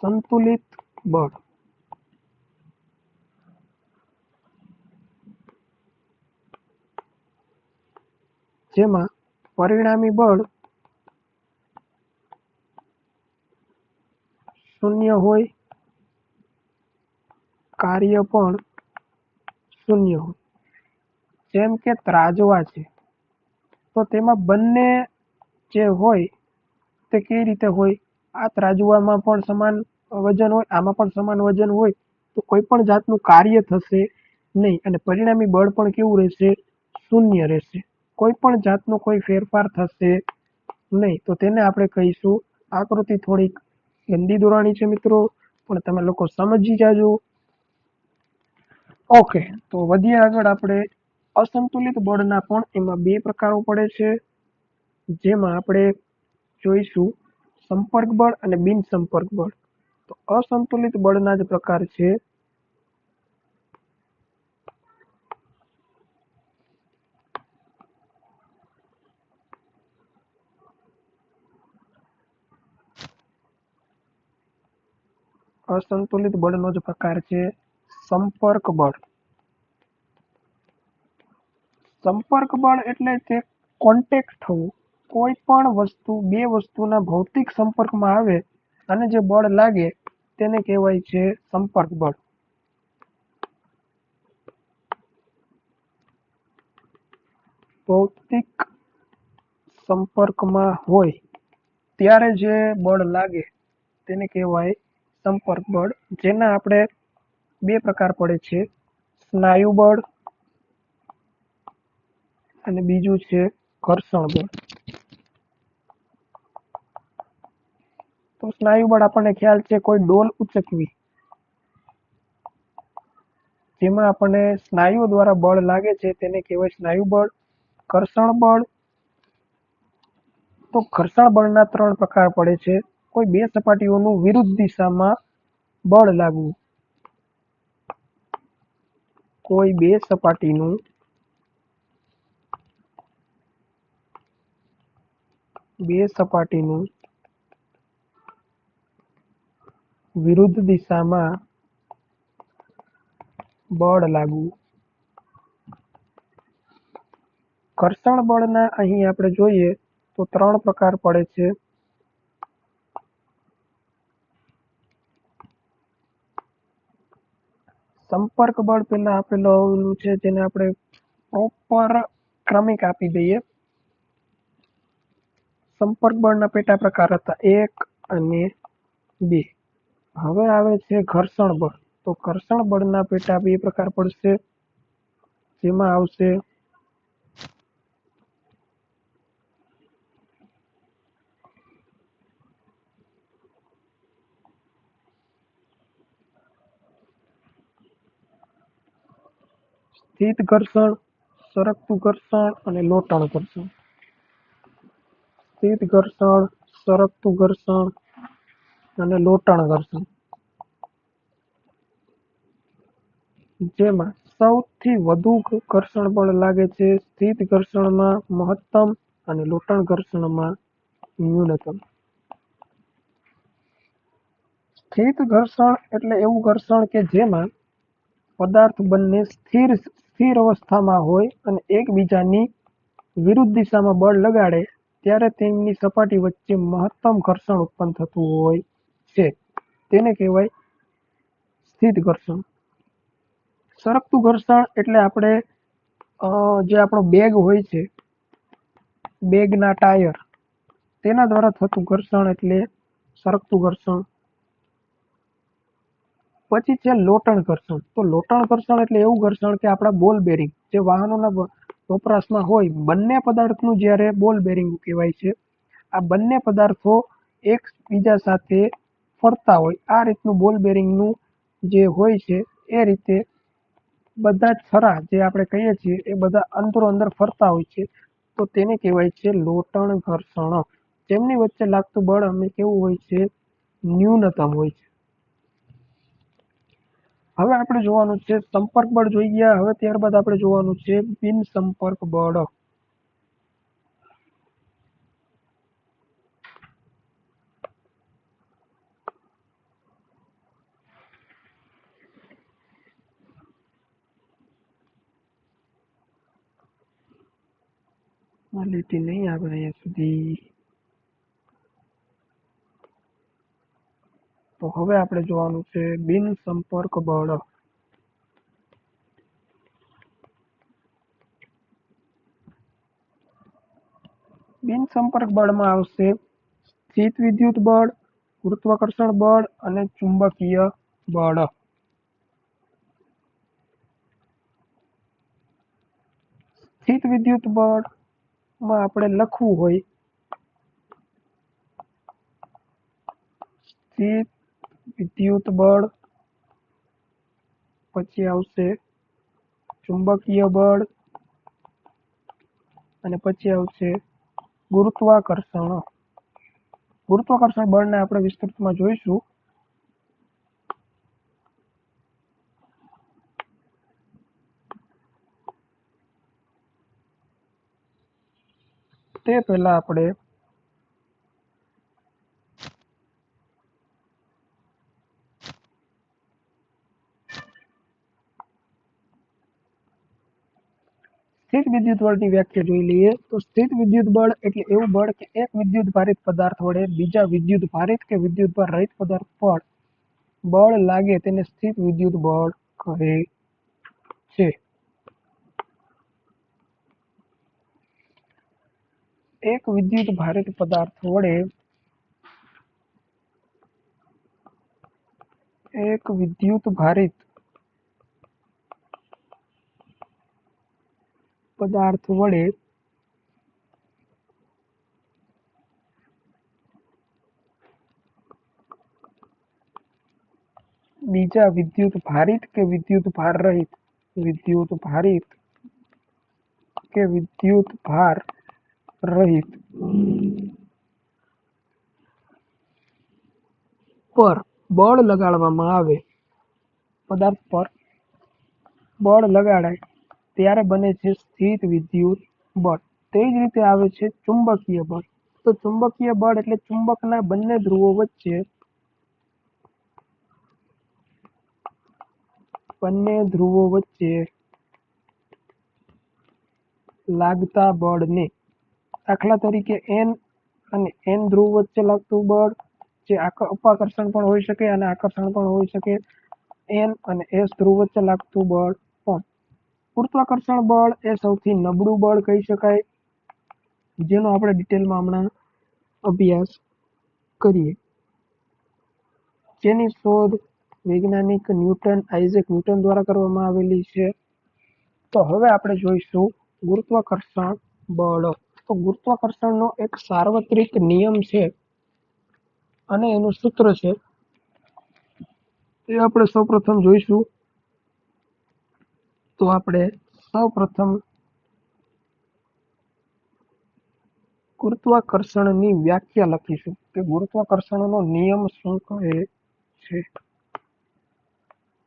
સંતુલિત બળ જેમાં પરિણામી બળ શૂન્ય હોય, કાર્ય પણ શૂન્ય હોય. જેમ કે ત્રાજવા છે તો તેમાં બંને જે હોય તે કેવી રીતે હોય, આ ત્રાજવામાં પણ સમાન વજન હોય, આમાં પણ સમાન વજન હોય, તો કોઈ પણ જાતનું કાર્ય થશે નહીં અને પરિણામી બળ પણ કેવું રહેશે, શૂન્ય રહેશે. કોઈ પણ જાતનો કોઈ ફેરફાર થશે નહીં. તો તેને આપણે કહીશું, આકૃતિ થોડીક ગંદી દોરાણી છે મિત્રો, પણ તમે લોકો સમજી જાજો. ઓકે, તો વધીએ આગળ. આપણે અસંતુલિત બળના પણ એમાં બે પ્રકારો પડે છે, જેમાં આપણે જોઈશું સંપર્ક બળ અને બિન સંપર્ક બળ. તો અસંતુલિત બળના જ પ્રકાર છે અસંતુલિત બળનો જ પ્રકાર છે સંપર્ક બળ. સંપર્ક બળ એટલે તે કોન્ટેક્ટ થવું, કોઈ પણ વસ્તુ બે વસ્તુના ભૌતિક સંપર્કમાં આવે અને જે બળ લાગે તેને કહેવાય છે સંપર્ક બળ. ભૌતિક સંપર્કમાં હોય ત્યારે જે બળ લાગે તેને કહેવાય સંપર્ક બળ, જેના આપણે બે પ્રકાર પડે છે, સ્નાયુ બળ અને બીજું છે ઘર્ષણ બળ. તો સ્નાયુ બળ આપણને ખ્યાલ છે, કોઈ ડોલ ઉચકવી જેમાં આપણને સ્નાયુઓ દ્વારા બળ લાગે છે તેને કહેવાય સ્નાયુ બળ. ઘર્ષણ બળ, તો ઘર્ષણ બળના ત્રણ પ્રકાર પડે છે, કોઈ બે સપાટીઓનું વિરુદ્ધ દિશામાં બળ લાગવું, કોઈ બે સપાટીનું વિરુદ્ધ દિશામાં બળ લાગવું. ઘર્ષણ બળના અહીં આપણે જોઈએ તો ત્રણ પ્રકાર પડે છે. સંપર્ક બળ પહેલા આપેલું છે, જેને આપણે પ્રોપર ક્રમિક આપી દઈએ. સંપર્ક બળના પેટા પ્રકાર હતા 1 અને 2. હવે આવે છે ઘર્ષણ બળ. તો ઘર્ષણ બળના પેટા બે પ્રકાર પડશે, જેમાં આવશે સ્થિત ઘર્ષણ, સરકતું ઘર્ષણ અને લોટણ ઘર્ષણ. સ્થિત ઘર્ષણ, સરકતું ઘર્ષણ અને લોટણ ઘર્ષણ. જેમાં સૌથી વધુ ઘર્ષણ બળ લાગે છે સ્થિત ઘર્ષણમાં મહત્તમ અને લોટણ ઘર્ષણમાં ન્યૂનતમ. સ્થિત ઘર્ષણ એટલે એવું ઘર્ષણ કે જેમાં પદાર્થ બંને સ્થિર અવસ્થામાં હોય અને એકબીજાની વિરુદ્ધ દિશામાં બળ લગાડે ત્યારે તેમની સપાટી વચ્ચે મહત્તમ ઘર્ષણ ઉત્પન્ન થતું હોય છે, તેને કહેવાય સ્થિત ઘર્ષણ. સરકતું ઘર્ષણ એટલે આપણે જે આપણો બેગ હોય છે, બેગના ટાયર, તેના દ્વારા થતું ઘર્ષણ એટલે સરકતું ઘર્ષણ. પછી છે લોટણ ઘર્ષણ. તો લોટણ ઘર્ષણ એટલે એવું ઘર્ષણ કે આપણા બોલ બેરિંગ, જે વાહનોના વપરાશમાં હોય બંને પદાર્થનું જ્યારે બોલ બેરિંગ કહેવાય છે. આ બંને પદાર્થો એકબીજા સાથે ફરતા હોય આ રીતનું બોલ બેરિંગનું જે હોય છે એ રીતે બધા છરા જે આપણે કહીએ છીએ એ બધા અંદરો અંદર ફરતા હોય છે તો તેને કહેવાય છે લોટણ ઘર્ષણ. તેમની વચ્ચે લાગતું બળ અમે કેવું હોય છે ન્યૂનતમ હોય છે. હવે આપણે જોવાનું છે સંપર્ક બળ જોઈ ગયા. હવે ત્યારબાદ આપણે જોવાનું છે બિન સંપર્ક બળ. લીટી નહીં આવે અહીંયા સુધી. તો હવે આપણે જોવાનું છે બિન સંપર્ક બળ. બિન સંપર્ક બળમાં આવશે સ્થિત વિદ્યુત બળ, ગુરુત્વાકર્ષણ બળ અને ચુંબકીય બળ. સ્થિત વિદ્યુત બળમાં આપણે લખવું હોય સ્થિત વિદ્યુત બળ, પછી આવશે ચુંબકીય બળ અને પછી આવશે ગુરુત્વાકર્ષણ. ગુરુત્વાકર્ષણ બળને આપણે વિસ્તૃતમાં જોઈશું. તે પહેલા આપણે સ્થિત વિદ્યુત બળની વ્યાખ્યા જોઈ લઈએ. તો સ્થિત વિદ્યુત બળ એટલે એવું બળ કે એક વિદ્યુત ભારિત પદાર્થ વડે બીજા વિદ્યુત ભારિત કે વિદ્યુત ભાર રહિત પદાર્થ પર બળ લાગે તેને સ્થિત વિદ્યુત બળ કહે છે. એક વિદ્યુત ભારિત પદાર્થ વડે બીજા વિદ્યુત ભારિત કે વિદ્યુત ભાર રહિત પર બળ લગાડવામાં આવે, પદાર્થ પર બળ લગાડાય ત્યારે બને છે સ્થિત વિદ્યુત બળ. તે જ રીતે આવે છે ચુંબકીય બળ. તો ચુંબકીય બળ એટલે ચુંબકના બંને ધ્રુવો વચ્ચે લાગતા બળને, દાખલા તરીકે N અને N ધ્રુવ વચ્ચે લાગતું બળ જે અપાકર્ષણ પણ હોઈ શકે અને આકર્ષણ પણ હોઈ શકે. N અને S ધ્રુવ વચ્ચે લાગતું બળ પણ. ગુરુત્વાકર્ષણ બળ એ સૌથી નબળું બળ કહી શકાય જેનો આપણે ડિટેલમાં હમણાં અભ્યાસ કરીએ, જેની શોધ વૈજ્ઞાનિક આઇઝેક ન્યૂટન દ્વારા કરવામાં આવેલી છે. તો હવે આપણે જોઈશું ગુરુત્વાકર્ષણ બળ. તો ગુરુત્વાકર્ષણનો એક સાર્વત્રિક નિયમ છે અને એનું સૂત્ર છે એ આપણે સૌપ્રથમ જોઈશું. તો આપણે સૌપ્રથમ ગુરુત્વાકર્ષણની વ્યાખ્યા લખીશું કે ગુરુત્વાકર્ષણનો નિયમ શું કહે છે.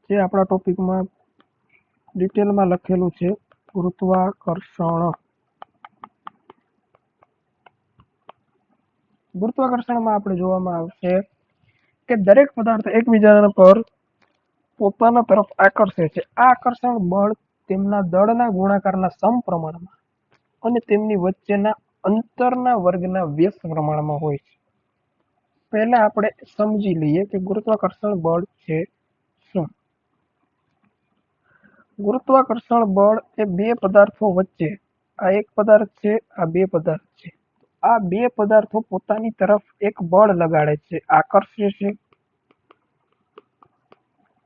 જે આપણા ટોપિકમાં ડિટેલમાં લખેલું છે. ગુરુત્વાકર્ષણમાં આપણે જોવામાં આવશે કે દરેક પદાર્થ એકબીજા પર પોતાના તરફ આકર્ષે છે. આ આકર્ષણ બળ તેમના દળના ગુણાકારના સમપ્રમાણમાં અને તેમની વચ્ચેના અંતરના વર્ગના વ્યસ્ત પ્રમાણમાં હોય છે. પહેલા આપણે સમજી લઈએ કે ગુરુત્વાકર્ષણ બળ છે શું. ગુરુત્વાકર્ષણ બળ એ બે પદાર્થો વચ્ચે, આ એક પદાર્થ છે, આ બે પદાર્થ છે. આ બે પદાર્થો પોતાની તરફ એક બળ લગાડે છે, આકર્ષે છે.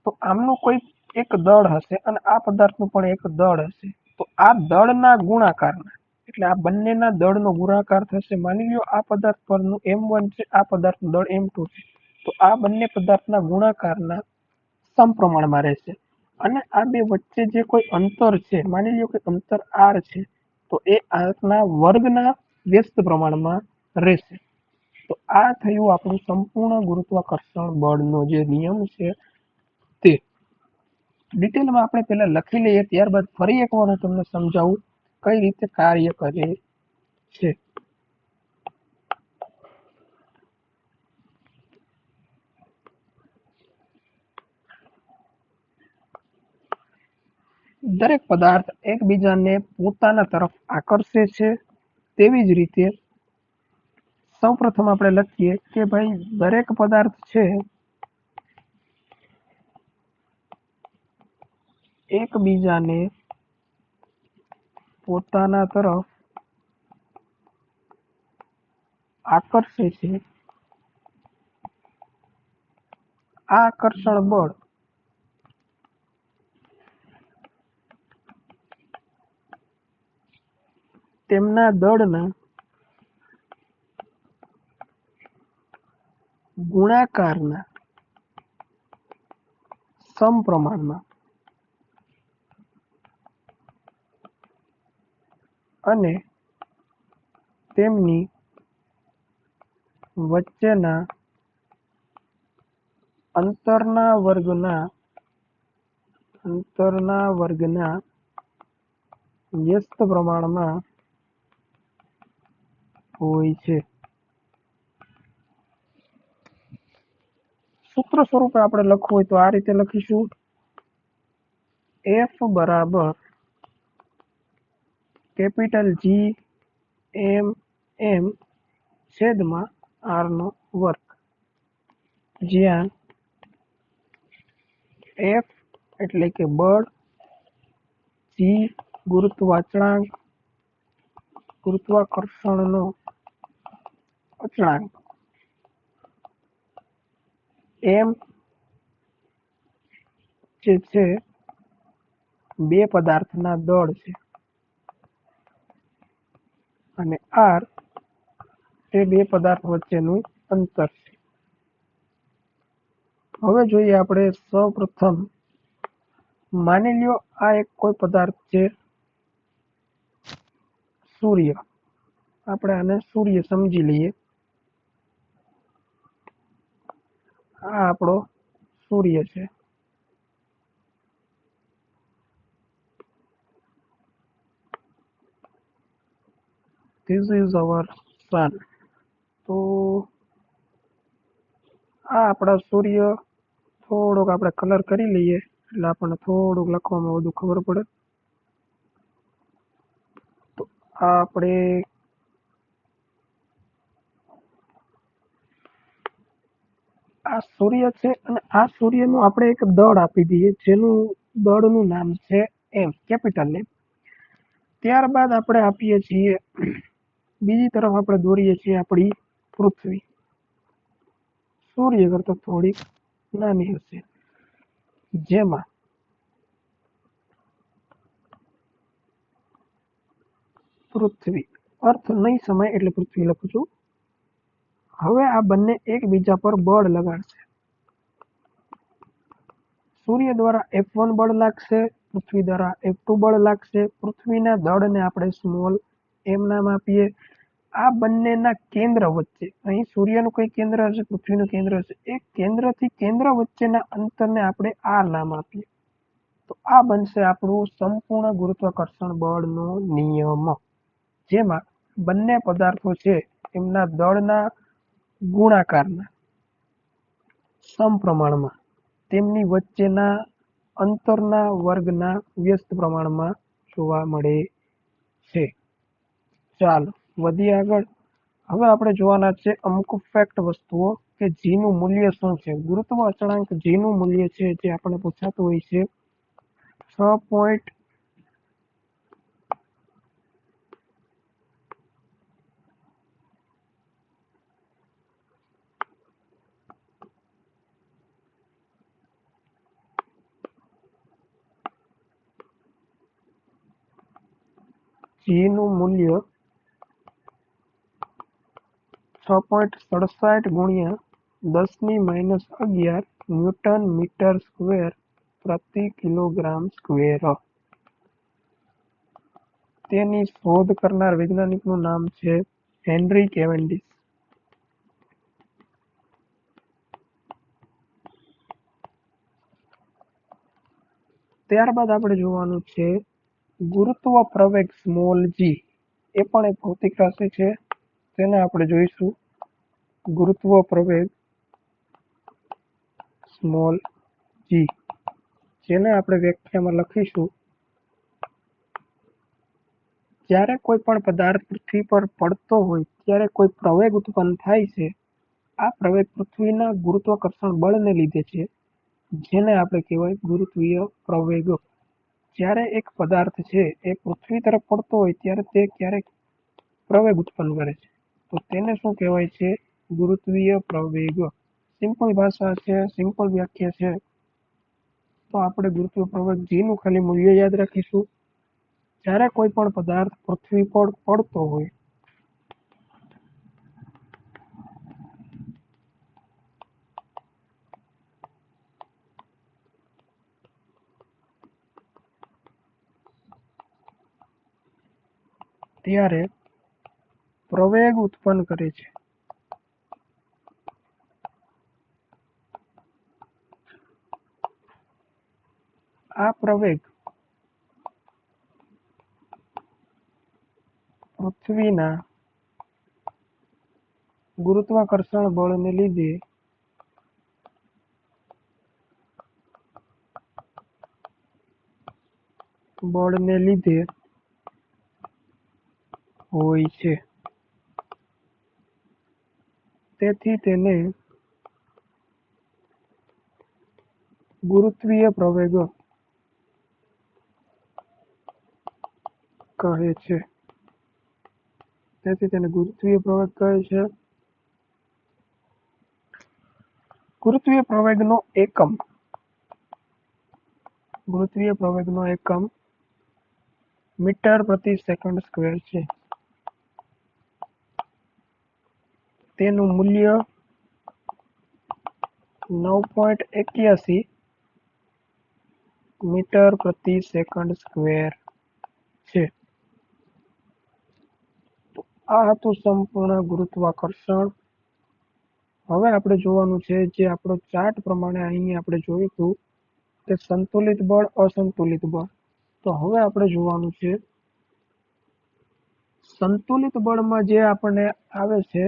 તો આમનું કોઈ એક દળ હશે અને આ પદાર્થનું પણ એક દળ હશે. તો આ દળના ગુણાકારના એટલે આ બંનેના દળનો ગુણાકાર થશે. માની લ્યો આ પદાર્થ પરનું m1 છે, આ પદાર્થનું દળ m2 છે, તો આ બંને પદાર્થના ગુણાકારના સમપ્રમાણમાં રહેશે. અને આ બે વચ્ચે જે કોઈ અંતર છે, માની લ્યો કે અંતર r છે, તો એ આના વર્ગના વ્યસ્ત પ્રમાણમાં રહેશે. તો આ થયું આપણું સંપૂર્ણ ગુરુત્વાકર્ષણ બળનો જે નિયમ છે તે. ડિટેલમાં આપણે પહેલા લખી લઈએ, ત્યારબાદ ફરી એકવાર હું તમને સમજાવું કઈ રીતે કાર્ય કરે છે. દરેક પદાર્થ એકબીજાને પોતાના તરફ આકર્ષે છે. તેવી જ રીતે સૌપ્રથમ આપણે લખીએ કે ભાઈ દરેક પદાર્થ છે એકબીજાને પોતાના તરફ આકર્ષે છે. આ આકર્ષણ બળ તેમના દળના ગુણાકારના સમપ્રમાણમાં અને તેમની વચ્ચેના અંતરના વર્ગના વ્યસ્ત પ્રમાણમાં હોય છે. સૂત્ર સ્વરૂપે આપણે લખવું હોય તો આ રીતે લખીશું: F બરાબર કેપિટલ G m છેદમાં r નો વર્ગ, જ્યાં F એટલે કે બળ, G ગુરુત્વાકર્ષણનો અચળાંક, m જે છે બે પદાર્થના દળ છે અને r તે બે પદાર્થ વચ્ચેનું અંતર છે. હવે જોઈએ આપણે સૌપ્રથમ માની લ્યો આ એક કોઈ પદાર્થ છે સૂર્ય. આપણે આને સૂર્ય સમજી લઈએ. આ આપણો સૂર્ય છે. This is our sun. તો આ આપણા સૂર્ય, થોડોક આપણે કલર કરી લઈએ એટલે આપણને થોડુંક લખવામાં વધુ ખબર પડે. તો આ આપણે આ સૂર્ય છે અને આ સૂર્યનું આપણે એક દળ આપી દઈએ, જેનું દળનું નામ છે m, કેપિટલ M. ત્યારબાદ આપણે આપીએ છીએ બીજી તરફ આપણે દોરીએ છીએ આપણી પૃથ્વી. સૂર્ય કરતા થોડીક નાની હશે, જેમાં પૃથ્વી, અર્થ નહીં સમય એટલે પૃથ્વી લખું છું. હવે આ બંને એકબીજા પર બળ લગાડશે. સૂર્ય દ્વારા F1 બળ લાગશે, પૃથ્વી દ્વારા F2 બળ લાગશે. પૃથ્વીના દળને આપણે સ્મોલ m નામ આપીએ. આ બંનેના કેન્દ્ર વચ્ચે, અહીં સૂર્યનું કોઈ કેન્દ્ર હશે, પૃથ્વીનું કેન્દ્ર હશે, એ કેન્દ્રથી કેન્દ્ર વચ્ચેના અંતરને આપણે r નામ આપીએ. તો આ બનશે આપણું સંપૂર્ણ ગુરુત્વાકર્ષણ બળનો નિયમ, જેમાં બંને પદાર્થો છે એમના દળના ગુણાકારના સમપ્રમાણમાં તેમની વચ્ચેના અંતરના વર્ગના વ્યસ્ત પ્રમાણમાં જોવા મળે છે. ચાલો વધીએ આગળ. હવે આપણે જોવાના છે અમુક ફેક્ટ વસ્તુઓ કે જીનું મૂલ્ય શું છે. ગુરુત્વ અચળાંક જીનું મૂલ્ય છે જે આપણને પૂછાતું હોય છે 6. જી નું મૂલ્ય 6.67 ગુણ્યા 10⁻11 ન્યૂટન મીટર સ્ક્વેર પ્રતિ કિલોગ્રામ સ્ક્વેર. તેની શોધ કરનાર વૈજ્ઞાનિકનું નામ છે હેનરી કેવેન્ડિશ. ત્યારબાદ આપણે જોવાનું છે ગુરુત્વ પ્રવેગ સ્મોલ જી. એ પણ એક ભૌતિક રાશિ છે, તેને આપણે જોઈશું. ગુરુત્વ પ્રવેગ સ્મોલ જી, જેને આપણે વ્યાખ્યામાં લખીશું. જ્યારે કોઈ પણ પદાર્થ પૃથ્વી પર પડતો હોય ત્યારે કોઈ પ્રવેગ ઉત્પન્ન થાય છે. આ પ્રવેગ પૃથ્વીના ગુરુત્વાકર્ષણ બળને લીધે છે, જેને આપણે કહેવાય ગુરુત્વીય પ્રવેગ. જ્યારે એક પદાર્થ છે એ પૃથ્વી તરફ પડતો હોય ત્યારે તે ક્યારેક પ્રવેગ ઉત્પન્ન કરે છે, તો તેને શું કહેવાય છે? ગુરુત્વીય પ્રવેગ. સિમ્પલ ભાષા છે, સિમ્પલ વ્યાખ્યા છે. તો આપણે ગુરુત્વીય પ્રવેગ જી નું ખાલી મૂલ્ય યાદ રાખીશું. જ્યારે કોઈ પણ પદાર્થ પૃથ્વી પર પડતો હોય ત્યારે પ્રવેગ ઉત્પન્ન કરે છે. આ પ્રવેગ પૃથ્વીના ગુરુત્વાકર્ષણ બળને લીધે હોય છે. તેથી તેને ગુરુત્વીય પ્રવેગ કહે છે. તેથી તેને ગુરુત્વીય પ્રવેગ કહે છે. ગુરુત્વીય પ્રવેગનો એકમ મીટર પ્રતિ સેકન્ડ સ્ક્વેર છે. તેનું મૂલ્ય 9.81 મીટર પ્રતિ સેકન્ડ સ્ક્વેર છે. આ હતું સંપૂર્ણ ગુરુત્વાકર્ષણ. હવે આપણે જોવાનું છે જે આપણો ચાર્ટ પ્રમાણે અહીં આપણે જોઈશું કે સંતુલિત બળ, અસંતુલિત બળ. તો હવે આપણે જોવાનું છે સંતુલિત બળમાં જે આપણને આવે છે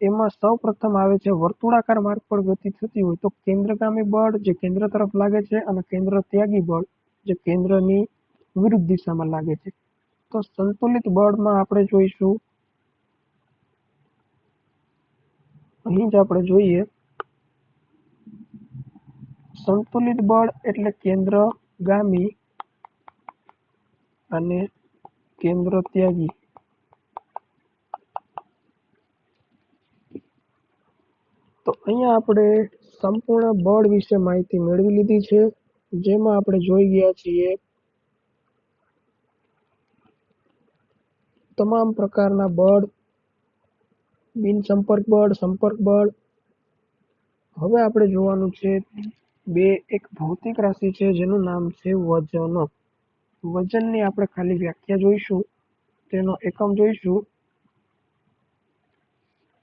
એમાં સૌપ્રથમ આવે છે વર્તુળાકાર માર્ગ પર ગતિ થતી હોય તો કેન્દ્રગામી બળ જે કેન્દ્ર તરફ લાગે છે, અને કેન્દ્ર ત્યાગી બળ જે કેન્દ્રની વિરુદ્ધ દિશામાં લાગે છે. તો સંતુલિત બળમાં આપણે જોઈશું, અહીં જ આપણે જોઈએ, સંતુલિત બળ એટલે કેન્દ્રગામી અને કેન્દ્ર ત્યાગી. તો અહીંયા આપણે સંપૂર્ણ બળ વિશે માહિતી મેળવી લીધી છે, જેમાં આપણે જોઈ ગયા છીએ તમામ પ્રકારના બળ, બિન સંપર્ક બળ, સંપર્ક બળ. હવે આપણે જોવાનું છે એક ભૌતિક રાશિ છે જેનું નામ છે વજન. વજનની આપણે ખાલી વ્યાખ્યા જોઈશું, તેનો એકમ જોઈશું.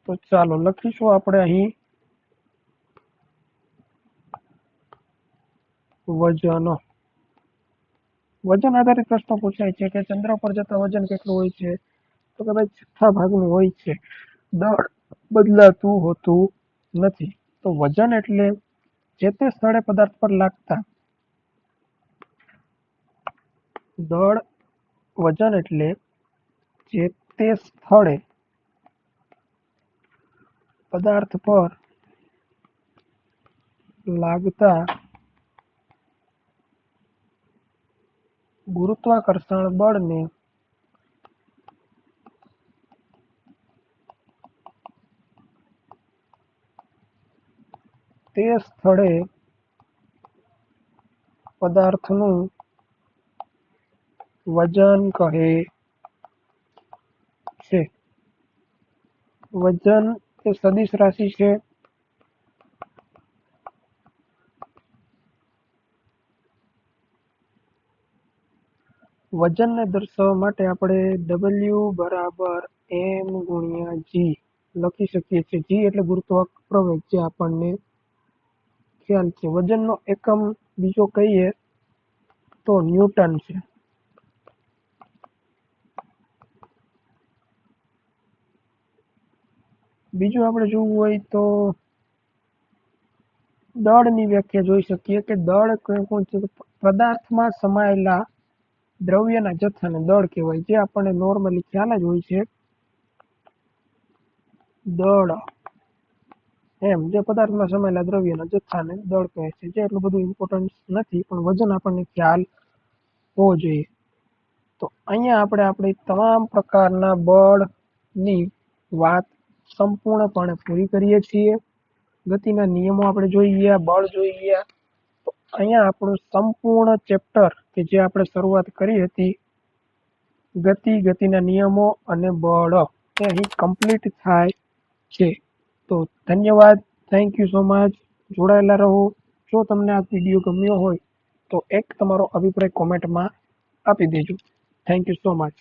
તો ચાલો લખીશું આપણે અહીં વજન. વજન આધારિત પ્રશ્ન પૂછાય છે કે ચંદ્ર પર જતા વજન કેટલું હોય છે? તો કે ભાઈ છઠ્ઠા ભાગનું હોય છે. દળ બદલાતું હોતું નથી. તો વજન એટલે જે તે સ્થળે પદાર્થ પર લાગતા દળ. વજન એટલે જે તે સ્થળે પદાર્થ પર લાગતા ગુરુત્વાકર્ષણ બળને તે સ્થળે પદાર્થનું વજન કહે છે. વજન એ સદિશ રાશિ છે. વજનને દર્શાવવા માટે આપણે W બરાબર m ગુણ્યા g લખી શકીએ છીએ. g એટલે ગુરુત્વાકર્ષણ જે આપણને ખ્યાલ છે. વજનનો એકમ બીજો કહીએ તો ન્યૂટન છે. બીજું આપણે જોવું હોય તો દળની વ્યાખ્યા જોઈ શકીએ કે દળ કોણ છે? પદાર્થમાં સમાયેલા દ્રવ્યના જથ્થાને દળ કહેવાય. જે આપણને નોર્મલી ખ્યાલ જ હોય છે. દળ એમ જે પદાર્થમાં સમાયેલા દ્રવ્યના જથ્થાને દળ કહે છે. જે એટલું બધું ઇમ્પોર્ટન્સ નથી, પણ વજન આપણને ખ્યાલ હોવો જોઈએ. તો અહીંયા આપણે આપણી તમામ પ્રકારના બળની વાત સંપૂર્ણપણે પૂરી કરીએ છીએ. ગતિના નિયમો આપણે જોઈ ગયા, બળ જોઈ ગયા. તો અહીંયા આપણું સંપૂર્ણ ચેપ્ટર કે જે આપણે શરૂઆત કરી હતી ગતિના નિયમો અને બળ એ અહીં કમ્પ્લીટ થાય છે. તો ધન્યવાદ, થેન્ક યુ સો મચ. જોડાયેલા રહો. જો તમને આ વિડીયો ગમ્યો હોય તો એક તમારો અભિપ્રાય કોમેન્ટમાં આપી દેજો. Thank you so much.